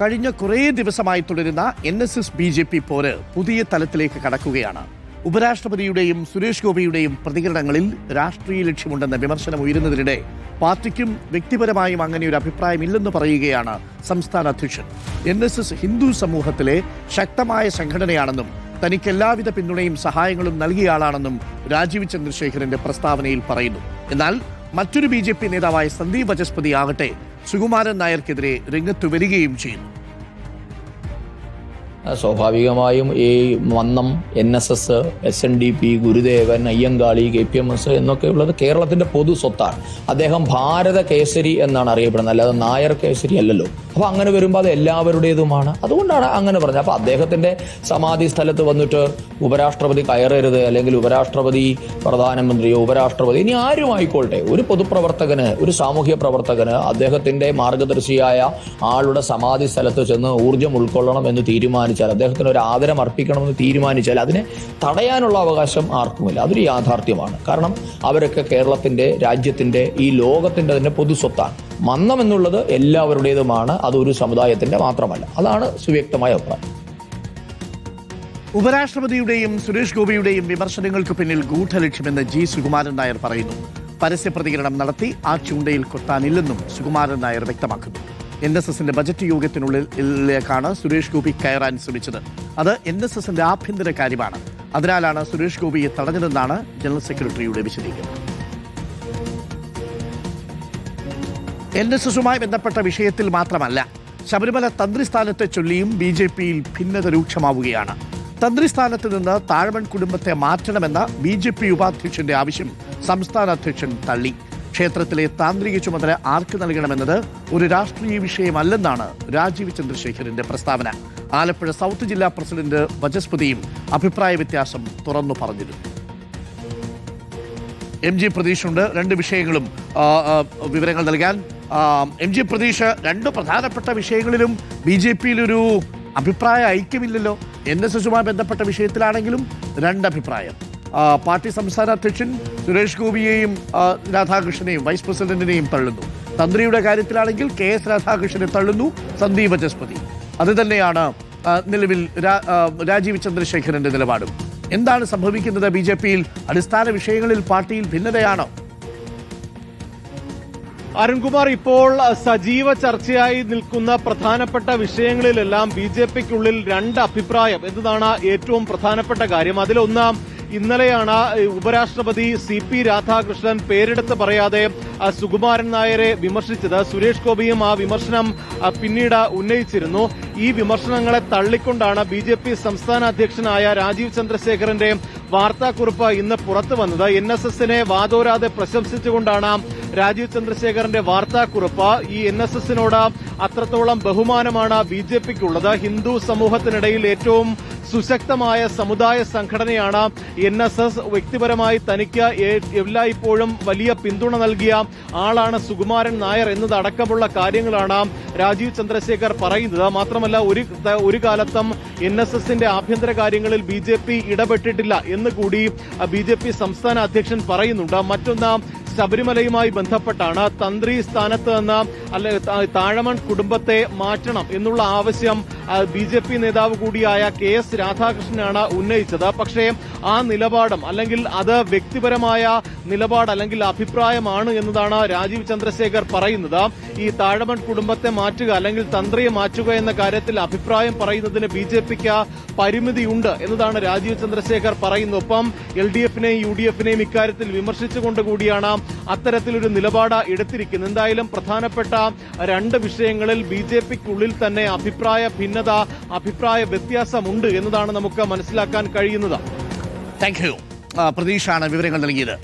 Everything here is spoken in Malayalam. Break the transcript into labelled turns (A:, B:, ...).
A: കഴിഞ്ഞ കുറേ ദിവസമായി തുടരുന്ന NSS BJP പോര് പുതിയ തലത്തിലേക്ക് കടക്കുകയാണ്. ഉപരാഷ്ട്രപതിയുടെയും സുരേഷ് ഗോപിയുടെയും പ്രതികരണങ്ങളിൽ രാഷ്ട്രീയ ലക്ഷ്യമുണ്ടെന്ന വിമർശനം ഉയരുന്നതിനിടെ പാർട്ടിക്കും വ്യക്തിപരമായും അങ്ങനെയൊരു അഭിപ്രായമില്ലെന്ന് പറയുകയാണ് സംസ്ഥാന അധ്യക്ഷൻ. NSS ഹിന്ദു സമൂഹത്തിലെ ശക്തമായ സംഘടനയാണെന്നും തനിക്ക് എല്ലാവിധ പിന്തുണയും സഹായങ്ങളും നൽകിയ ആളാണെന്നും രാജീവ് ചന്ദ്രശേഖരന്റെ പ്രസ്താവനയിൽ പറയുന്നു. എന്നാൽ മറ്റൊരു BJP നേതാവായ സന്ദീപ് വചസ്പതി ആകട്ടെ സുകുമാരൻ നായർക്കെതിരെ രംഗത്ത് വരികയും ചെയ്യുന്നു.
B: സ്വാഭാവികമായും ഈ മന്നം, NSS, SNDP, ഗുരുദേവൻ, അയ്യങ്കാളി, KPMS എന്നൊക്കെയുള്ളത് കേരളത്തിന്റെ പൊതു സ്വത്താണ്. അദ്ദേഹം ഭാരത കേസരി എന്നാണ് അറിയപ്പെടുന്നത്, അല്ലാതെ നായർ കേസരി അല്ലല്ലോ. അപ്പൊ അങ്ങനെ വരുമ്പോൾ അത് എല്ലാവരുടേതുമാണ്. അതുകൊണ്ടാണ് അങ്ങനെ പറഞ്ഞത്. അപ്പൊ അദ്ദേഹത്തിന്റെ സമാധി സ്ഥലത്ത് വന്നിട്ട് ഉപരാഷ്ട്രപതി കയറരുത്, അല്ലെങ്കിൽ ഉപരാഷ്ട്രപതി പ്രധാനമന്ത്രിയോ ഉപരാഷ്ട്രപതി ഇനി ആരും ആയിക്കോട്ടെ, ഒരു പൊതുപ്രവർത്തകന്, ഒരു സാമൂഹ്യ പ്രവർത്തകന് അദ്ദേഹത്തിന്റെ മാർഗദർശിയായ ആളുടെ സമാധി സ്ഥലത്ത് ചെന്ന് ഊർജ്ജം ഉൾക്കൊള്ളണം എന്ന് തീരുമാനിച്ചാൽ, അദ്ദേഹത്തിന് ഒരു ആദരം അർപ്പിക്കണമെന്ന് തീരുമാനിച്ചാൽ അതിനെ തടയാനുള്ള അവകാശം ആർക്കുമില്ല. അതൊരു യാഥാർത്ഥ്യമാണ്. കാരണം അവരൊക്കെ കേരളത്തിന്റെ, രാജ്യത്തിന്റെ, ഈ ലോകത്തിന്റെ തന്നെ പൊതുസ്വത്താണ്. മന്നം എന്നുള്ളത് എല്ലാവരുടേതുമാണ്, അതൊരു സമുദായത്തിന്റെ മാത്രമല്ല. അതാണ് സുവ്യക്തമായ അഭിപ്രായം.
A: ഉപരാഷ്ട്രപതിയുടെയും സുരേഷ് ഗോപിയുടെയും വിമർശനങ്ങൾക്ക് പിന്നിൽ ഗൂഢലക്ഷ്യമെന്ന് സുകുമാരൻ നായർ പറയുന്നു. പരസ്യ പ്രതികരണം നടത്തി ആ ചൂണ്ടയിൽ കൊത്താനില്ലെന്നും സുകുമാരൻ നായർ വ്യക്തമാക്കുന്നു. NSSന്റെ ബജറ്റ് യോഗത്തിനുള്ളിലേക്കാണ് സുരേഷ് ഗോപി കയറാൻ ശ്രമിച്ചത്. അത് NSSന്റെ ആഭ്യന്തര കാര്യമാണ്. അതിനാലാണ് സുരേഷ് ഗോപിയെ തടഞ്ഞതെന്നാണ് ജനറൽ സെക്രട്ടറിയുടെ വിശദീകരണം. NSSുമായി ബന്ധപ്പെട്ട വിഷയത്തിൽ മാത്രമല്ല, ശബരിമല തന്ത്രിസ്ഥാനത്തെ ചൊല്ലിയും BJPയിൽ ഭിന്നത രൂക്ഷമാവുകയാണ്. തന്ത്രിസ്ഥാനത്ത് നിന്ന് താഴമൺ കുടുംബത്തെ മാറ്റണമെന്ന BJP ഉപാധ്യക്ഷന്റെ ആവശ്യം സംസ്ഥാന അധ്യക്ഷൻ തള്ളി. ക്ഷേത്രത്തിലെ താന്ത്രിക ചുമതല ആർക്ക് നൽകണമെന്നത് ഒരു രാഷ്ട്രീയ വിഷയമല്ലെന്നാണ് രാജീവ് ചന്ദ്രശേഖരന്റെ പ്രസ്താവന. ആലപ്പുഴ സൗത്ത് ജില്ലാ പ്രസിഡന്റ് വചസ്പതിയും അഭിപ്രായ വ്യത്യാസം തുറന്നു പറഞ്ഞിരുന്നു. MG പ്രതീഷുണ്ട് രണ്ട് വിഷയങ്ങളും വിവരങ്ങൾ നൽകാൻ. MG പ്രതീഷ്, രണ്ട് പ്രധാനപ്പെട്ട വിഷയങ്ങളിലും BJPയിലൊരു അഭിപ്രായ ഐക്യമില്ലല്ലോ. NSSുമായി ബന്ധപ്പെട്ട വിഷയത്തിലാണെങ്കിലും രണ്ടഭിപ്രായം. പാർട്ടി സംസ്ഥാന അധ്യക്ഷൻ സുരേഷ് ഗോപിയെയും രാധാകൃഷ്ണനെയും വൈസ് പ്രസിഡന്റിനെയും തള്ളുന്നു. തന്ത്രിയുടെ കാര്യത്തിലാണെങ്കിൽ KS രാധാകൃഷ്ണനെ തള്ളുന്നു സന്ദീപ് വചസ്പതി. അത് തന്നെയാണ് നിലവിൽ രാജീവ് ചന്ദ്രശേഖരന്റെ നിലപാടും. എന്താണ് സംഭവിക്കുന്നത് BJPയിൽ? അടിസ്ഥാന വിഷയങ്ങളിൽ പാർട്ടിയിൽ ഭിന്നതയാണോ?
C: അരുൺകുമാർ, ഇപ്പോൾ സജീവ ചർച്ചയായി നിൽക്കുന്ന പ്രധാനപ്പെട്ട വിഷയങ്ങളിലെല്ലാം BJPക്കുള്ളിൽ രണ്ട് അഭിപ്രായം എന്നതാണ് ഏറ്റവും പ്രധാനപ്പെട്ട കാര്യം. അതിലൊന്ന്, ഇന്നലെയാണ് ഉപരാഷ്ട്രപതി CP രാധാകൃഷ്ണൻ പേരെടുത്ത് പറയാതെ സുകുമാരൻ നായരെ വിമർശിച്ചത്. സുരേഷ് ഗോപിയും ആ വിമർശനം പിന്നീട് ഉന്നയിച്ചിരുന്നു. ഈ വിമർശനങ്ങളെ തള്ളിക്കൊണ്ടാണ് BJP സംസ്ഥാന അധ്യക്ഷനായ രാജീവ് ചന്ദ്രശേഖരന്റെ വാർത്താക്കുറിപ്പ് ഇന്ന് പുറത്തു വന്നത്. NSSനെ വാതോരാതെ പ്രശംസിച്ചുകൊണ്ടാണ് രാജീവ് ചന്ദ്രശേഖരന്റെ വാർത്താക്കുറിപ്പ്. ഈ NSSനോട് അത്രത്തോളം ബഹുമാനമാണ് BJPക്കുള്ളത്. ഹിന്ദു സമൂഹത്തിനിടയിൽ ഏറ്റവും സുശക്തമായ സമുദായ സംഘടനയാണ് NSS. വ്യക്തിപരമായി തനിക്ക് എല്ലായ്പ്പോഴും വലിയ പിന്തുണ നൽകിയ ആളാണ് സുകുമാരൻ നായർ എന്നതടക്കമുള്ള കാര്യങ്ങളാണ് രാജീവ് ചന്ദ്രശേഖർ പറയുന്നത്. മാത്രമല്ല, ഒരു കാലത്തും NSSന്റെ ആഭ്യന്തര കാര്യങ്ങളിൽ BJP ഇടപെട്ടിട്ടില്ല എന്ന് കൂടി BJP സംസ്ഥാന അധ്യക്ഷൻ പറയുന്നുണ്ട്. മറ്റൊന്ന്, ശബരിമലയുമായി ബന്ധപ്പെട്ടാണ് തന്ത്രി സ്ഥാനത്ത് നിന്ന് താഴമൺ കുടുംബത്തെ മാറ്റണം എന്നുള്ള ആവശ്യം BJP നേതാവ് കൂടിയായ KS രാധാകൃഷ്ണനാണ് ഉന്നയിച്ചത്. പക്ഷേ ആ നിലപാടും, അല്ലെങ്കിൽ അത് വ്യക്തിപരമായ നിലപാട് അല്ലെങ്കിൽ അഭിപ്രായമാണ് എന്നതാണ് രാജീവ് ചന്ദ്രശേഖർ പറയുന്നത്. ഈ താഴമൺ കുടുംബത്തെ മാറ്റുക അല്ലെങ്കിൽ തന്ത്രിയെ മാറ്റുക എന്ന കാര്യത്തിൽ അഭിപ്രായം പറയുന്നതിന് BJPക്ക് പരിമിതിയുണ്ട് എന്നതാണ് രാജീവ് ചന്ദ്രശേഖർ പറയുന്നത്. ഒപ്പം LDFനെയും UDFനെയും ഇക്കാര്യത്തിൽ വിമർശിച്ചുകൊണ്ട് കൂടിയാണ് അത്തരത്തിലൊരു നിലപാട് എടുത്തിരിക്കുന്നത്. എന്തായാലും പ്രധാനപ്പെട്ട രണ്ട് വിഷയങ്ങളിൽ BJPക്കുള്ളിൽ തന്നെ അഭിപ്രായ ഭിന്നത, അഭിപ്രായ വ്യത്യാസമുണ്ട് എന്നതാണ് നമുക്ക് മനസ്സിലാക്കാൻ കഴിയുന്നത്.
A: Thank you. പ്രതീഷാണ് വിവരങ്ങൾ നൽകിയത്.